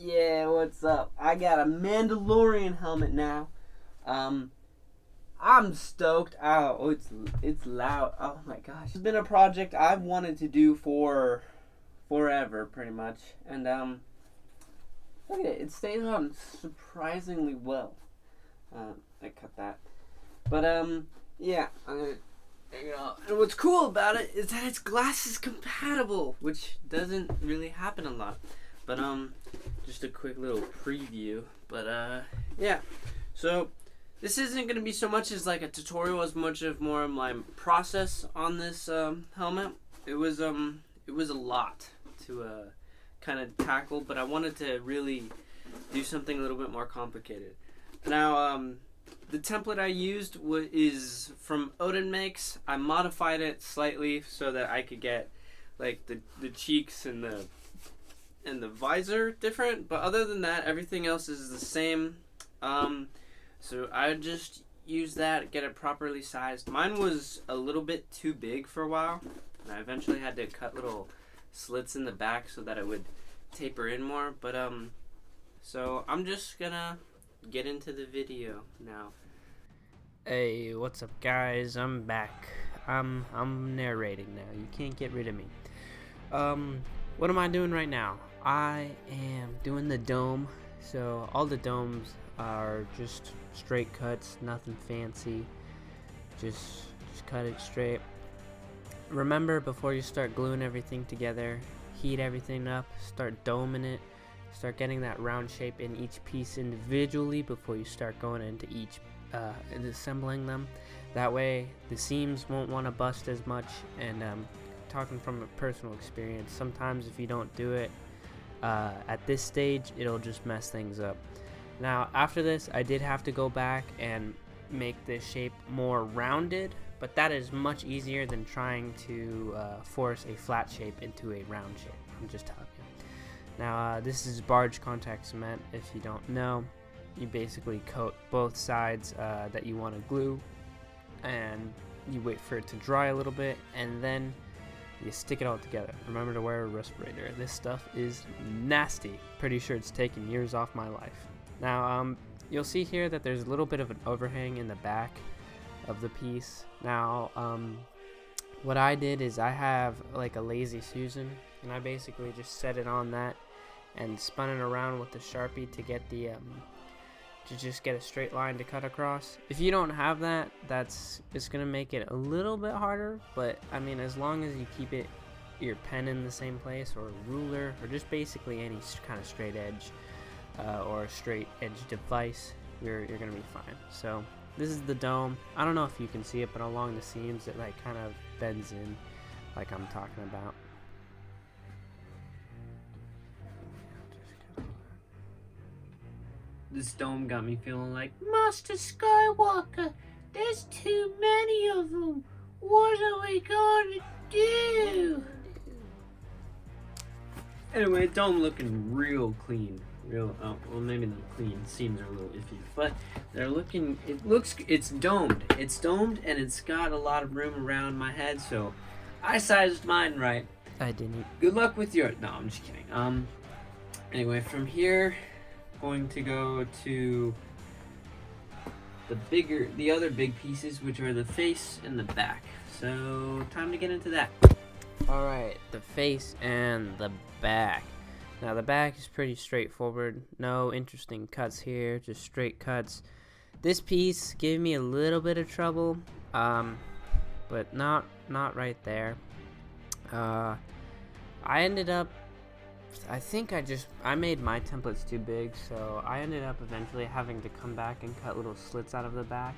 Yeah, what's up? I got a Mandalorian helmet now. I'm stoked. Oh, it's loud. Oh my gosh. It's been a project I've wanted to do for forever, pretty much. And look at it. It stays on surprisingly well. I cut that. But yeah. I'm gonna take it off. And what's cool about it is that it's glasses compatible, which doesn't really happen a lot. But just a quick little preview. But yeah. So this isn't gonna be so much as like a tutorial as much of more of my process on this helmet. It was a lot to kind of tackle, but I wanted to really do something a little bit more complicated. Now the template I used is from Odin Makes. I modified it slightly so that I could get like the cheeks and the visor different, but other than that, everything else is the same. So I just use that, get it properly sized. Mine was a little bit too big for a while, and I eventually had to cut little slits in the back so that it would taper in more. But so I'm just gonna get into the video now. Hey, what's up, guys? I'm back. I'm narrating now. You can't get rid of me. What am I doing right now? I am doing the dome. So all the domes are just straight cuts, nothing fancy. Just cut it straight. Remember, before you start gluing everything together, heat everything up, start doming it, start getting that round shape in each piece individually before you start going into each and assembling them. That way the seams won't want to bust as much. And talking from a personal experience, sometimes if you don't do it at this stage, it'll just mess things up. Now after this, I did have to go back and make this shape more rounded, but that is much easier than trying to force a flat shape into a round shape. I'm just telling you. Now this is barge contact cement. If you don't know, you basically coat both sides that you want to glue, and you wait for it to dry a little bit, and then you stick it all together. Remember to wear a respirator. This stuff is nasty. Pretty sure it's taken years off my life. Now you'll see here that there's a little bit of an overhang in the back of the piece. Now what I did is I have like a lazy Susan, and I basically just set it on that and spun it around with the Sharpie to get the to just get a straight line to cut across. If you don't have that, it's gonna make it a little bit harder, but I mean, as long as you keep your pen in the same place, or a ruler, or just basically any kind of straight edge or a straight edge device, you're gonna be fine. So this is the dome. I don't know if you can see it, but along the seams it like kind of bends in like I'm talking about. This dome got me feeling like, Master Skywalker, there's too many of them. What are we going to do? Anyway, dome looking real clean. Well, maybe not clean. Seams are a little iffy, but they're looking. It's domed. It's domed, and it's got a lot of room around my head. So I sized mine right. I didn't. Good luck with yours. No, I'm just kidding. Anyway, from here, going to go to the other big pieces, which are the face and the back. So time to get into that. All right, the face and the back. Now the back is pretty straightforward. No interesting cuts here, just straight cuts. This piece gave me a little bit of trouble, but not right there. I ended up, I think I made my templates too big, so I ended up eventually having to come back and cut little slits out of the back.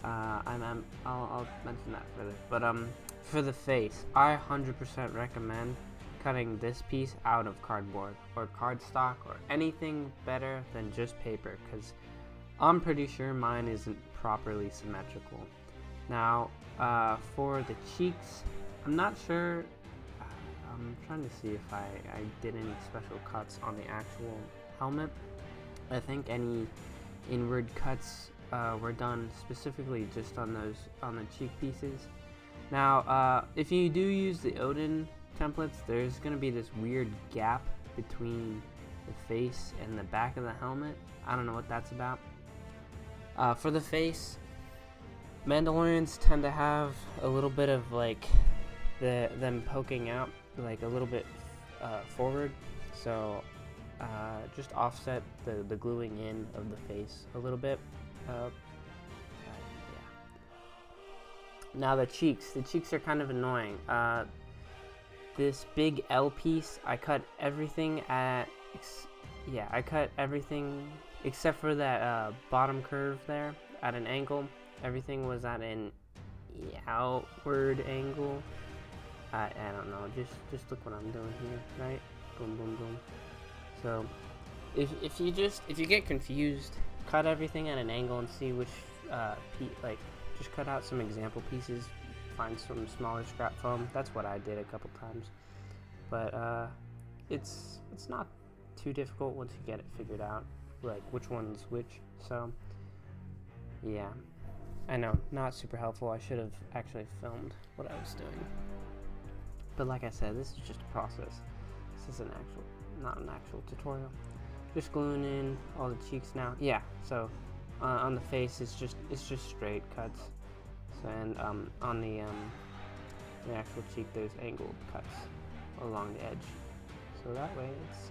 I'll mention that further. But for the face, I 100% recommend cutting this piece out of cardboard or cardstock or anything better than just paper, because I'm pretty sure mine isn't properly symmetrical. Now for the cheeks, I'm not sure. I'm trying to see if I did any special cuts on the actual helmet. I think any inward cuts were done specifically just on the cheek pieces. Now if you do use the Odin templates, there's going to be this weird gap between the face and the back of the helmet. I don't know what that's about. For the face, Mandalorians tend to have a little bit of like them poking out like a little bit forward, so just offset the gluing in of the face a little bit. Yeah. Now the cheeks are kind of annoying. This big L piece, I cut everything at I cut everything except for that bottom curve there at an angle. Everything was at an outward angle. I don't know. Just look what I'm doing here, right? Boom, boom, boom. So if you get confused, cut everything at an angle and see which just cut out some example pieces. Find some smaller scrap foam. That's what I did a couple times. But it's not too difficult once you get it figured out, like which one's which. So yeah, I know, not super helpful. I should have actually filmed what I was doing. But like I said, this is just a process. This is not an actual tutorial. Just gluing in all the cheeks now. Yeah, so on the face, it's just straight cuts. So, and on the actual cheek, there's angled cuts along the edge. So that way,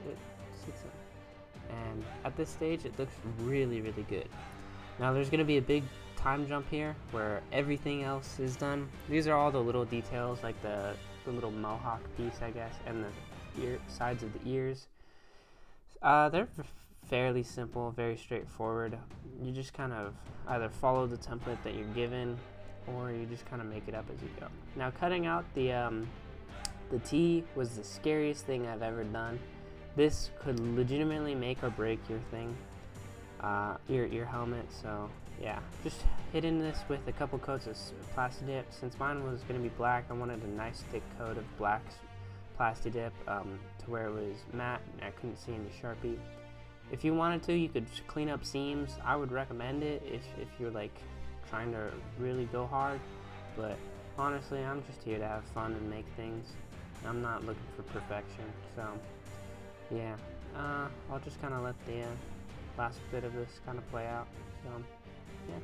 it sits in. And at this stage, it looks really, really good. Now there's going to be a big time jump here where everything else is done. These are all the little details, like the little mohawk piece, I guess, and the sides of the ears. They're fairly simple, very straightforward. You just kind of either follow the template that you're given, or you just kind of make it up as you go. Now cutting out the T was the scariest thing I've ever done. This could legitimately make or break your thing, your helmet. So yeah, just hit in this with a couple coats of Plastidip. Since mine was going to be black, I wanted a nice thick coat of black Plastidip to where it was matte and I couldn't see any Sharpie. If you wanted to, you could clean up seams. I would recommend it if you're like trying to really go hard, but honestly, I'm just here to have fun and make things. I'm not looking for perfection. So yeah, I'll just kind of let the last bit of this kind of play out. So yeah.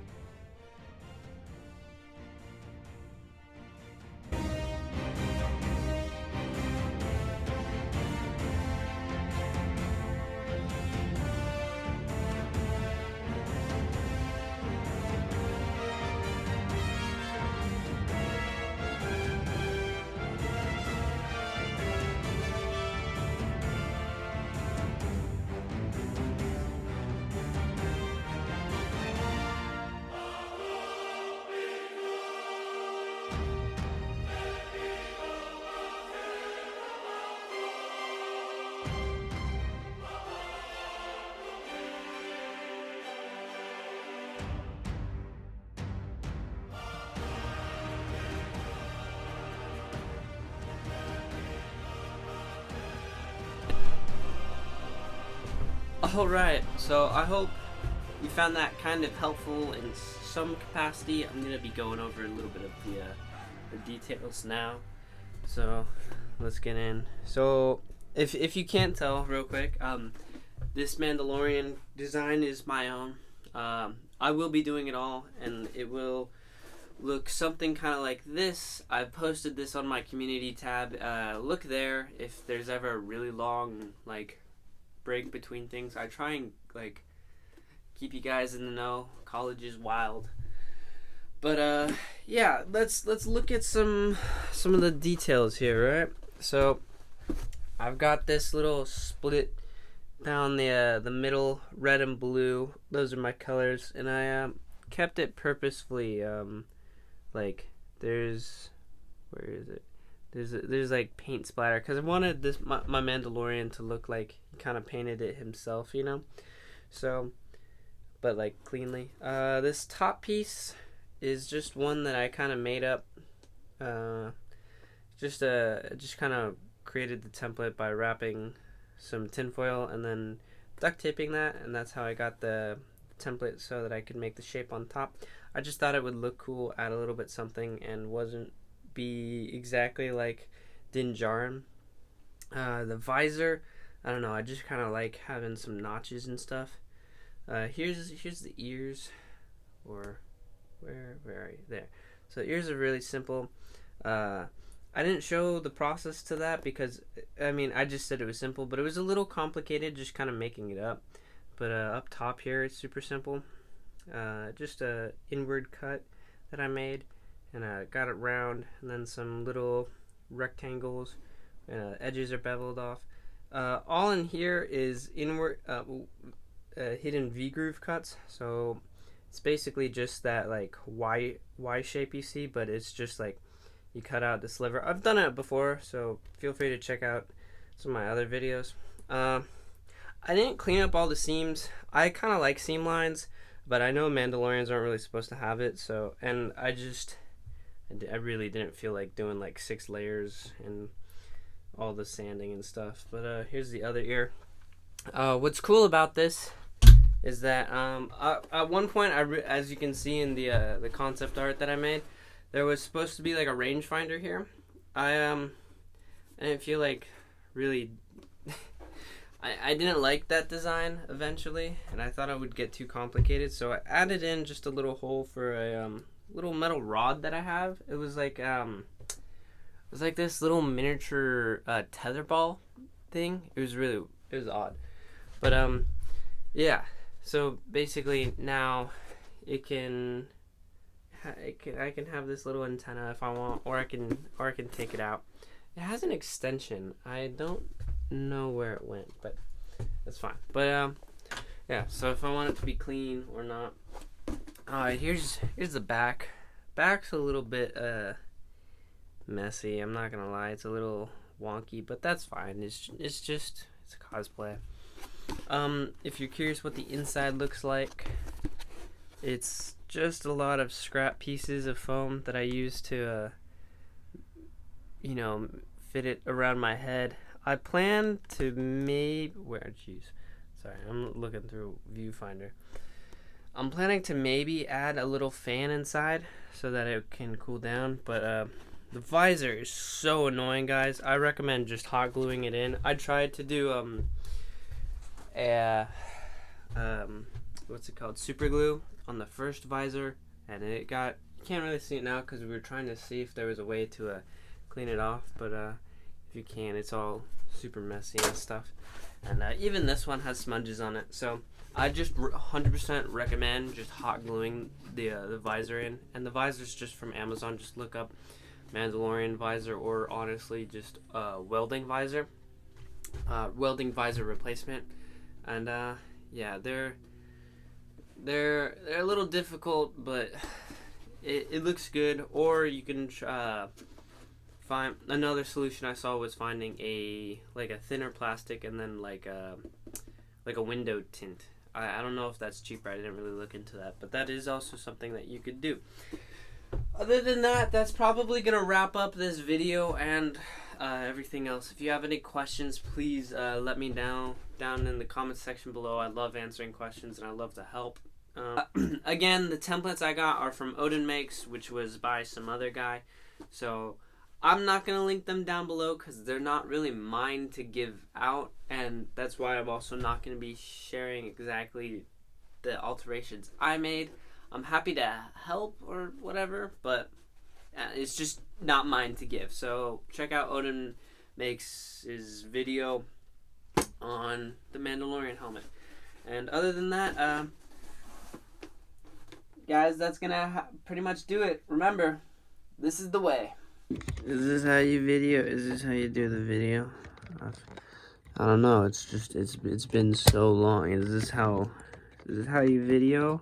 Alright, so I hope you found that kind of helpful in some capacity. I'm going to be going over a little bit of the details now. So let's get in. So if you can't tell real quick, this Mandalorian design is my own. I will be doing it all, and it will look something kind of like this. I've posted this on my community tab. Look there if there's ever a really long break between things. I try and keep you guys in the know. College is wild. But yeah, let's look at some of the details here, right? So I've got this little split down the middle, red and blue. Those are my colors, and I kept it purposefully there's where is it? There's like paint splatter because I wanted my Mandalorian to look like he kind of painted it himself, you know. So, but cleanly. This top piece is just one that I kind of made up. Just kind of created the template by wrapping some tinfoil and then duct taping that, and that's how I got the template so that I could make the shape on top. I just thought it would look cool, add a little bit something, and wasn't be exactly like Din Djarin. The visor, I don't know, I just kind of like having some notches and stuff. Here's the ears, or where are you? There. So ears are really simple. I didn't show the process to that because, I mean, I just said it was simple, but it was a little complicated just kind of making it up. But up top here, it's super simple. Just a inward cut that I made, and I got it round, and then some little rectangles, and edges are beveled off. All in here is inward hidden V-groove cuts, so it's basically just that like Y shape you see, but it's just like you cut out the sliver. I've done it before, so feel free to check out some of my other videos. I didn't clean up all the seams. I kind of like seam lines, but I know Mandalorians aren't really supposed to have it, so, and I really didn't feel like doing like 6 layers and all the sanding and stuff. But here's the other ear. What's cool about this is that at one point, as you can see in the concept art that I made, there was supposed to be like a rangefinder here. I didn't feel like really I didn't like that design eventually, and I thought it would get too complicated, so I added in just a little hole for a little metal rod that I have. It was like this little miniature tetherball thing. It was odd, but yeah. So basically now I can have this little antenna if I want, or I can take it out. It has an extension. I don't know where it went, but that's fine. But yeah. So if I want it to be clean or not. Alright, here's the back. Back's a little bit messy. I'm not gonna lie. It's a little wonky, but that's fine. It's a cosplay. If you're curious what the inside looks like, it's just a lot of scrap pieces of foam that I use to, fit it around my head. I plan to sorry, I'm looking through viewfinder. I'm planning to maybe add a little fan inside so that it can cool down, but the visor is so annoying, guys. I recommend just hot gluing it in. I tried to do what's it called, super glue on the first visor, and you can't really see it now because we were trying to see if there was a way to clean it off, but if you can, it's all super messy and stuff, and even this one has smudges on it, so I just 100% recommend just hot gluing the visor in. And the visor's just from Amazon. Just look up Mandalorian visor, or honestly just welding visor replacement. And yeah, they're a little difficult, but it looks good. Or you can find another solution I saw was finding a thinner plastic and then like a window tint. I don't know if that's cheaper. I didn't really look into that, but that is also something that you could do. Other than that, that's probably gonna wrap up this video and everything else. If you have any questions, please let me know down in the comments section below. I love answering questions and I love to help. Again, the templates I got are from Odin Makes, which was by some other guy. So I'm not going to link them down below because they're not really mine to give out, and that's why I'm also not going to be sharing exactly the alterations I made. I'm happy to help or whatever, but it's just not mine to give. So check out Odin Makes his video on the Mandalorian helmet. And other than that, guys, that's going to pretty much do it. Remember, this is the way. Is this how you video? Is this how you do the video? I don't know. It's been so long. Is this how you video?